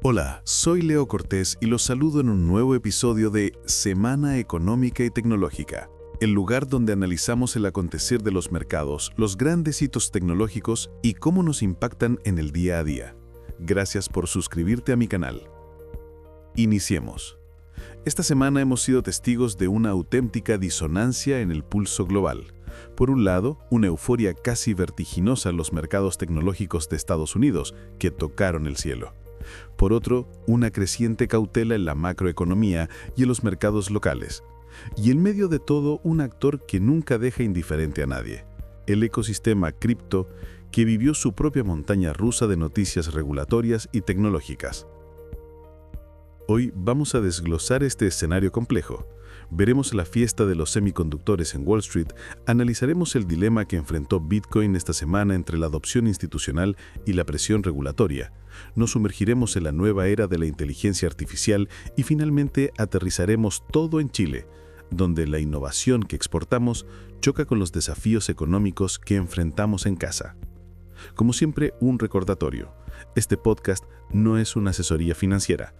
Hola, soy Leo Cortés y los saludo en un nuevo episodio de Semana Económica y Tecnológica, el lugar donde analizamos el acontecer de los mercados, los grandes hitos tecnológicos y cómo nos impactan en el día a día. Gracias por suscribirte a mi canal. Iniciemos. Esta semana hemos sido testigos de una auténtica disonancia en el pulso global. Por un lado, una euforia casi vertiginosa en los mercados tecnológicos de Estados Unidos, que tocaron el cielo. Por otro, una creciente cautela en la macroeconomía y en los mercados locales. Y en medio de todo, un actor que nunca deja indiferente a nadie: el ecosistema cripto, que vivió su propia montaña rusa de noticias regulatorias y tecnológicas. Hoy vamos a desglosar este escenario complejo. Veremos la fiesta de los semiconductores en Wall Street, analizaremos el dilema que enfrentó Bitcoin esta semana entre la adopción institucional y la presión regulatoria. Nos sumergiremos en la nueva era de la inteligencia artificial y finalmente aterrizaremos todo en Chile, donde la innovación que exportamos choca con los desafíos económicos que enfrentamos en casa. Como siempre, un recordatorio: este podcast no es una asesoría financiera.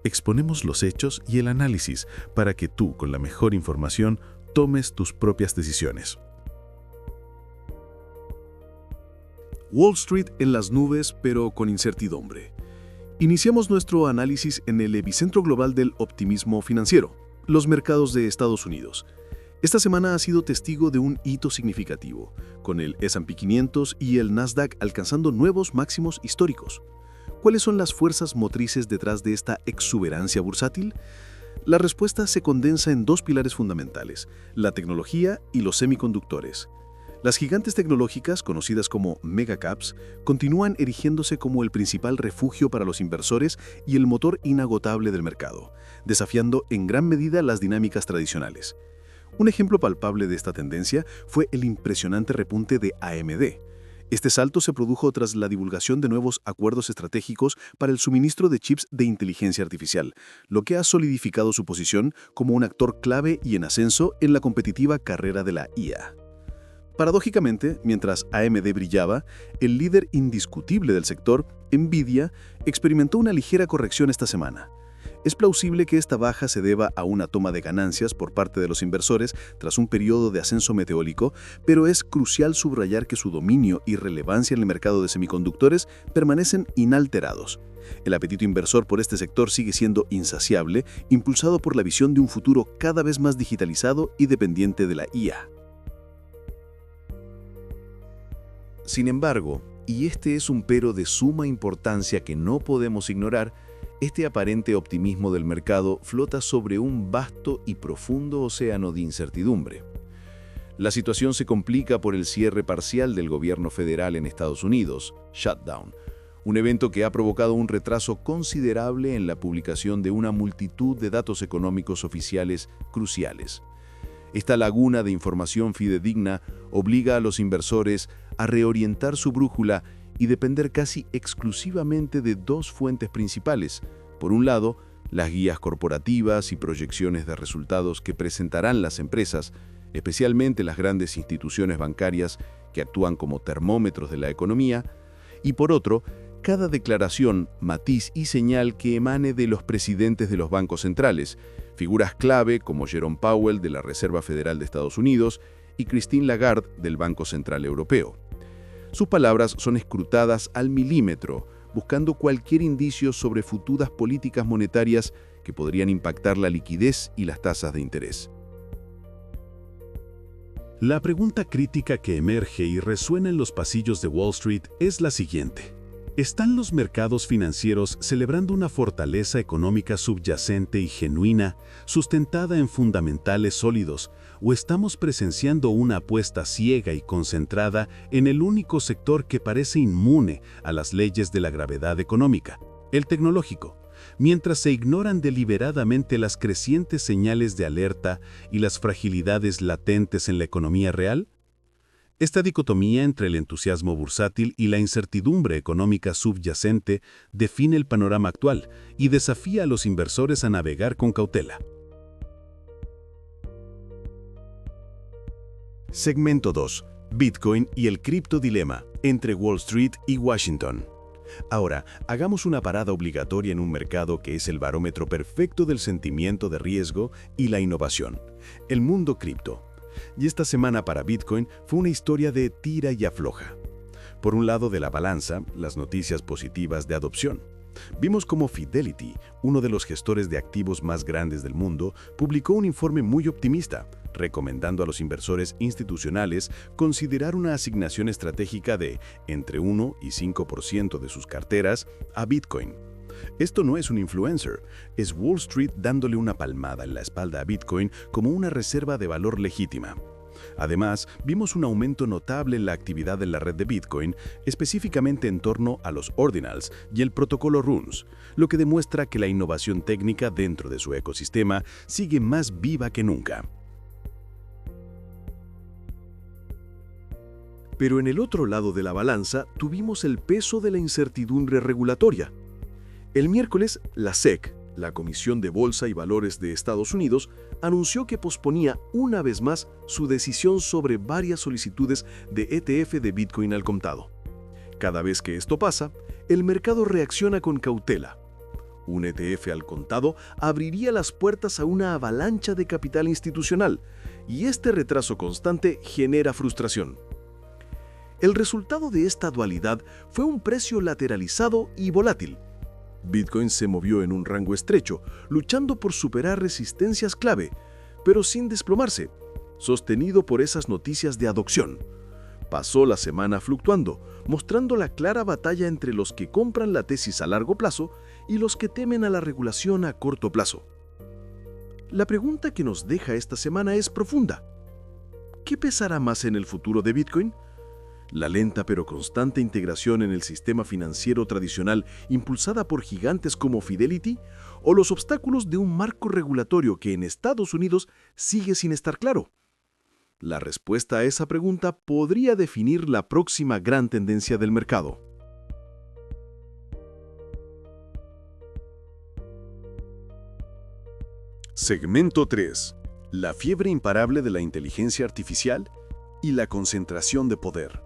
Exponemos los hechos y el análisis para que tú, con la mejor información, tomes tus propias decisiones. Wall Street en las nubes, pero con incertidumbre. Iniciamos nuestro análisis en el epicentro global del optimismo financiero, los mercados de Estados Unidos. Esta semana ha sido testigo de un hito significativo, con el S&P 500 y el Nasdaq alcanzando nuevos máximos históricos. ¿Cuáles son las fuerzas motrices detrás de esta exuberancia bursátil? La respuesta se condensa en dos pilares fundamentales: la tecnología y los semiconductores. Las gigantes tecnológicas, conocidas como megacaps, continúan erigiéndose como el principal refugio para los inversores y el motor inagotable del mercado, desafiando en gran medida las dinámicas tradicionales. Un ejemplo palpable de esta tendencia fue el impresionante repunte de AMD. Este salto se produjo tras la divulgación de nuevos acuerdos estratégicos para el suministro de chips de inteligencia artificial, lo que ha solidificado su posición como un actor clave y en ascenso en la competitiva carrera de la IA. Paradójicamente, mientras AMD brillaba, el líder indiscutible del sector, Nvidia, experimentó una ligera corrección esta semana. Es plausible que esta baja se deba a una toma de ganancias por parte de los inversores tras un periodo de ascenso meteórico, pero es crucial subrayar que su dominio y relevancia en el mercado de semiconductores permanecen inalterados. El apetito inversor por este sector sigue siendo insaciable, impulsado por la visión de un futuro cada vez más digitalizado y dependiente de la IA. Sin embargo, y este es un pero de suma importancia que no podemos ignorar, este aparente optimismo del mercado flota sobre un vasto y profundo océano de incertidumbre. La situación se complica por el cierre parcial del gobierno federal en Estados Unidos, shutdown, un evento que ha provocado un retraso considerable en la publicación de una multitud de datos económicos oficiales cruciales. Esta laguna de información fidedigna obliga a los inversores a reorientar su brújula y depender casi exclusivamente de dos fuentes principales. Por un lado, las guías corporativas y proyecciones de resultados que presentarán las empresas, especialmente las grandes instituciones bancarias que actúan como termómetros de la economía, y por otro, cada declaración, matiz y señal que emane de los presidentes de los bancos centrales, figuras clave como Jerome Powell de la Reserva Federal de Estados Unidos y Christine Lagarde del Banco Central Europeo. Sus palabras son escrutadas al milímetro, buscando cualquier indicio sobre futuras políticas monetarias que podrían impactar la liquidez y las tasas de interés. La pregunta crítica que emerge y resuena en los pasillos de Wall Street es la siguiente: ¿están los mercados financieros celebrando una fortaleza económica subyacente y genuina, sustentada en fundamentales sólidos, o estamos presenciando una apuesta ciega y concentrada en el único sector que parece inmune a las leyes de la gravedad económica, el tecnológico, mientras se ignoran deliberadamente las crecientes señales de alerta y las fragilidades latentes en la economía real? Esta dicotomía entre el entusiasmo bursátil y la incertidumbre económica subyacente define el panorama actual y desafía a los inversores a navegar con cautela. Segmento 2. Bitcoin y el criptodilema entre Wall Street y Washington. Ahora, hagamos una parada obligatoria en un mercado que es el barómetro perfecto del sentimiento de riesgo y la innovación, el mundo cripto. Y esta semana para Bitcoin fue una historia de tira y afloja. Por un lado de la balanza, las noticias positivas de adopción. Vimos cómo Fidelity, uno de los gestores de activos más grandes del mundo, publicó un informe muy optimista, recomendando a los inversores institucionales considerar una asignación estratégica de entre 1 y 5% de sus carteras a Bitcoin. Esto no es un influencer, es Wall Street dándole una palmada en la espalda a Bitcoin como una reserva de valor legítima. Además, vimos un aumento notable en la actividad en la red de Bitcoin, específicamente en torno a los ordinals y el protocolo Runes, lo que demuestra que la innovación técnica dentro de su ecosistema sigue más viva que nunca. Pero en el otro lado de la balanza tuvimos el peso de la incertidumbre regulatoria. El miércoles, la SEC, la Comisión de Bolsa y Valores de Estados Unidos, anunció que posponía una vez más su decisión sobre varias solicitudes de ETF de Bitcoin al contado. Cada vez que esto pasa, el mercado reacciona con cautela. Un ETF al contado abriría las puertas a una avalancha de capital institucional, y este retraso constante genera frustración. El resultado de esta dualidad fue un precio lateralizado y volátil. Bitcoin se movió en un rango estrecho, luchando por superar resistencias clave, pero sin desplomarse, sostenido por esas noticias de adopción. Pasó la semana fluctuando, mostrando la clara batalla entre los que compran la tesis a largo plazo y los que temen a la regulación a corto plazo. La pregunta que nos deja esta semana es profunda. ¿Qué pesará más en el futuro de Bitcoin? ¿La lenta pero constante integración en el sistema financiero tradicional impulsada por gigantes como Fidelity? ¿O los obstáculos de un marco regulatorio que en Estados Unidos sigue sin estar claro? La respuesta a esa pregunta podría definir la próxima gran tendencia del mercado. Segmento 3. La fiebre imparable de la inteligencia artificial y la concentración de poder.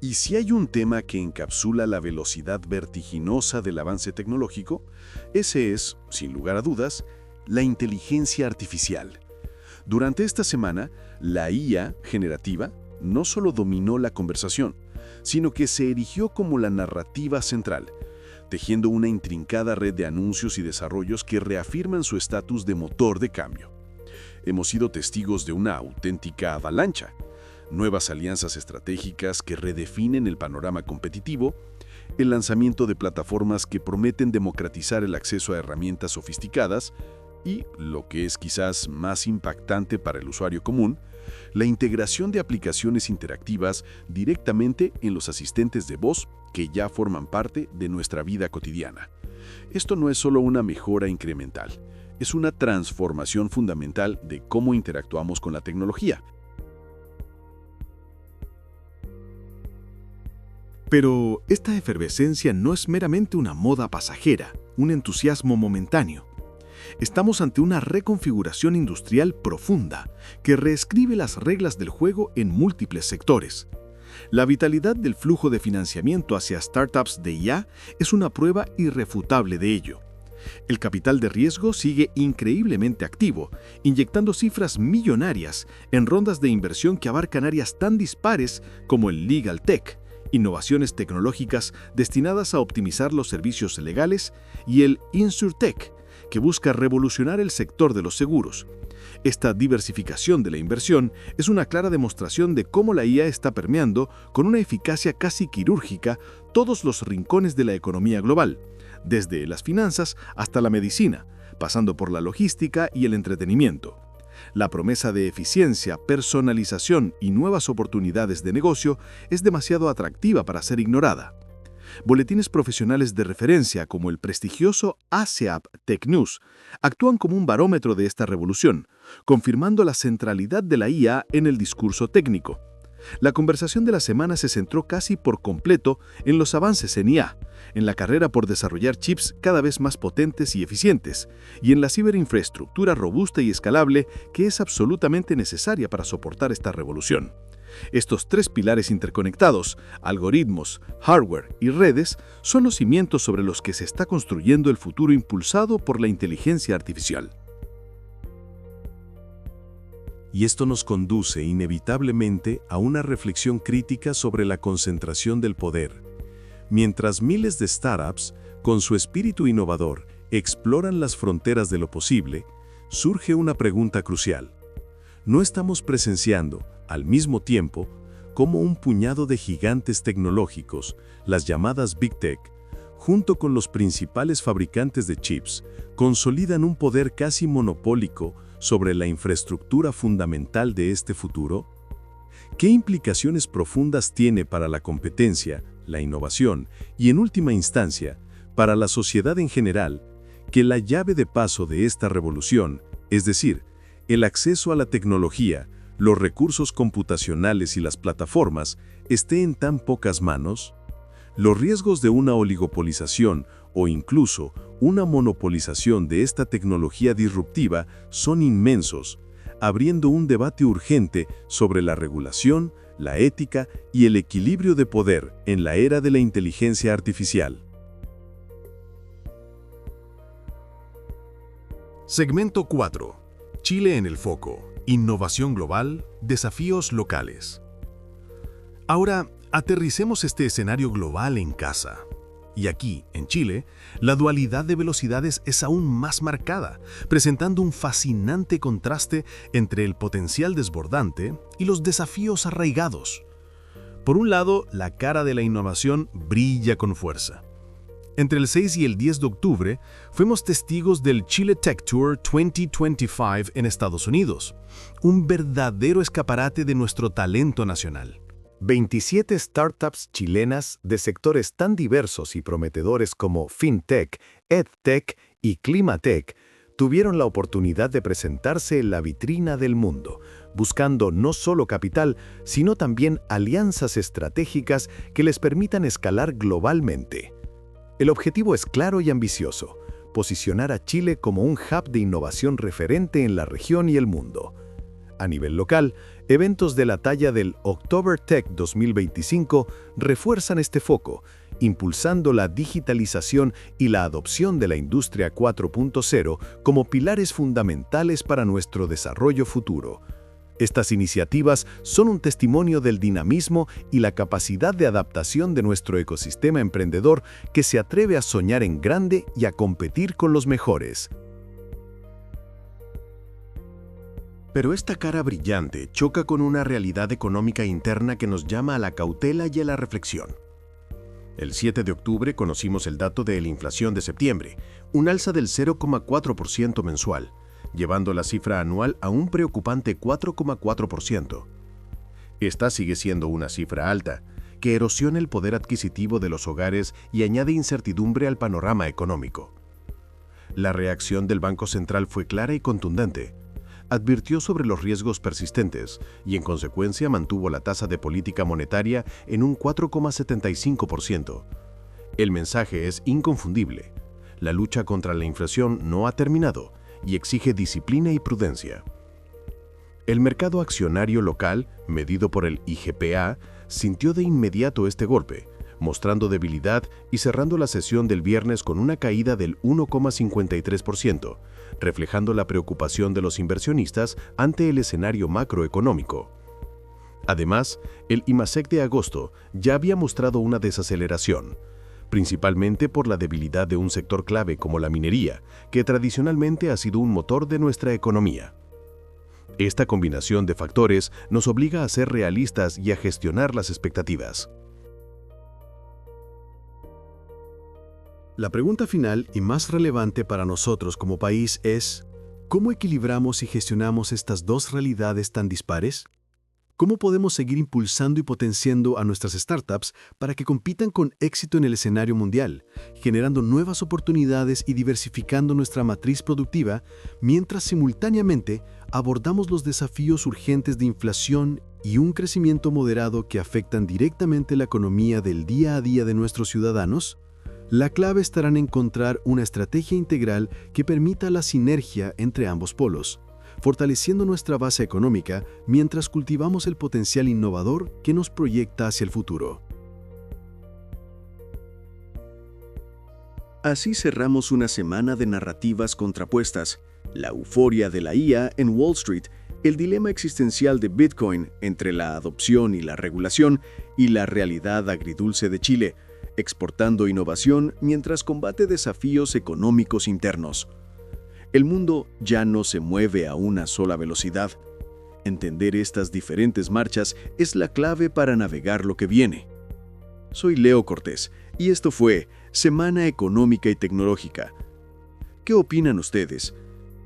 Y si hay un tema que encapsula la velocidad vertiginosa del avance tecnológico, ese es, sin lugar a dudas, la inteligencia artificial. Durante esta semana, la IA generativa no solo dominó la conversación, sino que se erigió como la narrativa central, tejiendo una intrincada red de anuncios y desarrollos que reafirman su estatus de motor de cambio. Hemos sido testigos de una auténtica avalancha. Nuevas alianzas estratégicas que redefinen el panorama competitivo, el lanzamiento de plataformas que prometen democratizar el acceso a herramientas sofisticadas y, lo que es quizás más impactante para el usuario común, la integración de aplicaciones interactivas directamente en los asistentes de voz que ya forman parte de nuestra vida cotidiana. Esto no es solo una mejora incremental, es una transformación fundamental de cómo interactuamos con la tecnología. Pero esta efervescencia no es meramente una moda pasajera, un entusiasmo momentáneo. Estamos ante una reconfiguración industrial profunda que reescribe las reglas del juego en múltiples sectores. La vitalidad del flujo de financiamiento hacia startups de IA es una prueba irrefutable de ello. El capital de riesgo sigue increíblemente activo, inyectando cifras millonarias en rondas de inversión que abarcan áreas tan dispares como el legal tech, innovaciones tecnológicas destinadas a optimizar los servicios legales, y el InsurTech, que busca revolucionar el sector de los seguros. Esta diversificación de la inversión es una clara demostración de cómo la IA está permeando con una eficacia casi quirúrgica todos los rincones de la economía global, desde las finanzas hasta la medicina, pasando por la logística y el entretenimiento. La promesa de eficiencia, personalización y nuevas oportunidades de negocio es demasiado atractiva para ser ignorada. Boletines profesionales de referencia como el prestigioso ASEAP Tech News actúan como un barómetro de esta revolución, confirmando la centralidad de la IA en el discurso técnico. La conversación de la semana se centró casi por completo en los avances en IA, en la carrera por desarrollar chips cada vez más potentes y eficientes, y en la ciberinfraestructura robusta y escalable que es absolutamente necesaria para soportar esta revolución. Estos tres pilares interconectados, algoritmos, hardware y redes, son los cimientos sobre los que se está construyendo el futuro impulsado por la inteligencia artificial. Y esto nos conduce inevitablemente a una reflexión crítica sobre la concentración del poder. Mientras miles de startups, con su espíritu innovador, exploran las fronteras de lo posible, surge una pregunta crucial. ¿No estamos presenciando, al mismo tiempo, cómo un puñado de gigantes tecnológicos, las llamadas Big Tech, junto con los principales fabricantes de chips, consolidan un poder casi monopólico sobre la infraestructura fundamental de este futuro? ¿Qué implicaciones profundas tiene para la competencia, la innovación y, en última instancia, para la sociedad en general, que la llave de paso de esta revolución, es decir, el acceso a la tecnología, los recursos computacionales y las plataformas, esté en tan pocas manos? Los riesgos de una oligopolización o incluso una monopolización de esta tecnología disruptiva son inmensos, abriendo un debate urgente sobre la regulación, la ética y el equilibrio de poder en la era de la inteligencia artificial. Segmento 4. Chile en el foco. Innovación global, desafíos locales. Ahora, aterricemos este escenario global en casa. Y aquí, en Chile, la dualidad de velocidades es aún más marcada, presentando un fascinante contraste entre el potencial desbordante y los desafíos arraigados. Por un lado, la cara de la innovación brilla con fuerza. Entre el 6 y el 10 de octubre, fuimos testigos del Chile Tech Tour 2025 en Estados Unidos, un verdadero escaparate de nuestro talento nacional. 27 startups chilenas de sectores tan diversos y prometedores como FinTech, EdTech y Climatech tuvieron la oportunidad de presentarse en la vitrina del mundo, buscando no solo capital, sino también alianzas estratégicas que les permitan escalar globalmente. El objetivo es claro y ambicioso: posicionar a Chile como un hub de innovación referente en la región y el mundo. A nivel local, eventos de la talla del October Tech 2025 refuerzan este foco, impulsando la digitalización y la adopción de la Industria 4.0 como pilares fundamentales para nuestro desarrollo futuro. Estas iniciativas son un testimonio del dinamismo y la capacidad de adaptación de nuestro ecosistema emprendedor que se atreve a soñar en grande y a competir con los mejores. Pero esta cara brillante choca con una realidad económica interna que nos llama a la cautela y a la reflexión. El 7 de octubre conocimos el dato de la inflación de septiembre, un alza del 0,4% mensual, llevando la cifra anual a un preocupante 4,4%. Esta sigue siendo una cifra alta, que erosiona el poder adquisitivo de los hogares y añade incertidumbre al panorama económico. La reacción del Banco Central fue clara y contundente. Advirtió sobre los riesgos persistentes y, en consecuencia, mantuvo la tasa de política monetaria en un 4,75%. El mensaje es inconfundible. La lucha contra la inflación no ha terminado y exige disciplina y prudencia. El mercado accionario local, medido por el IGPA, sintió de inmediato este golpe, mostrando debilidad y cerrando la sesión del viernes con una caída del 1,53%, reflejando la preocupación de los inversionistas ante el escenario macroeconómico. Además, el IMACEC de agosto ya había mostrado una desaceleración, principalmente por la debilidad de un sector clave como la minería, que tradicionalmente ha sido un motor de nuestra economía. Esta combinación de factores nos obliga a ser realistas y a gestionar las expectativas. La pregunta final y más relevante para nosotros como país es: ¿cómo equilibramos y gestionamos estas dos realidades tan dispares? ¿Cómo podemos seguir impulsando y potenciando a nuestras startups para que compitan con éxito en el escenario mundial, generando nuevas oportunidades y diversificando nuestra matriz productiva, mientras simultáneamente abordamos los desafíos urgentes de inflación y un crecimiento moderado que afectan directamente la economía del día a día de nuestros ciudadanos? La clave estará en encontrar una estrategia integral que permita la sinergia entre ambos polos, fortaleciendo nuestra base económica mientras cultivamos el potencial innovador que nos proyecta hacia el futuro. Así cerramos una semana de narrativas contrapuestas, la euforia de la IA en Wall Street, el dilema existencial de Bitcoin entre la adopción y la regulación y la realidad agridulce de Chile, exportando innovación mientras combate desafíos económicos internos. El mundo ya no se mueve a una sola velocidad. Entender estas diferentes marchas es la clave para navegar lo que viene. Soy Leo Cortés y esto fue Semana Económica y Tecnológica. ¿Qué opinan ustedes?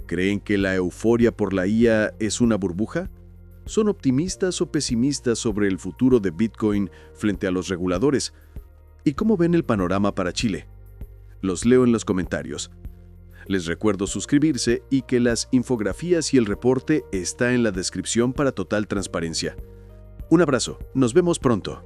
¿Creen que la euforia por la IA es una burbuja? ¿Son optimistas o pesimistas sobre el futuro de Bitcoin frente a los reguladores? ¿Y cómo ven el panorama para Chile? Los leo en los comentarios. Les recuerdo suscribirse y que las infografías y el reporte está en la descripción para total transparencia. Un abrazo, nos vemos pronto.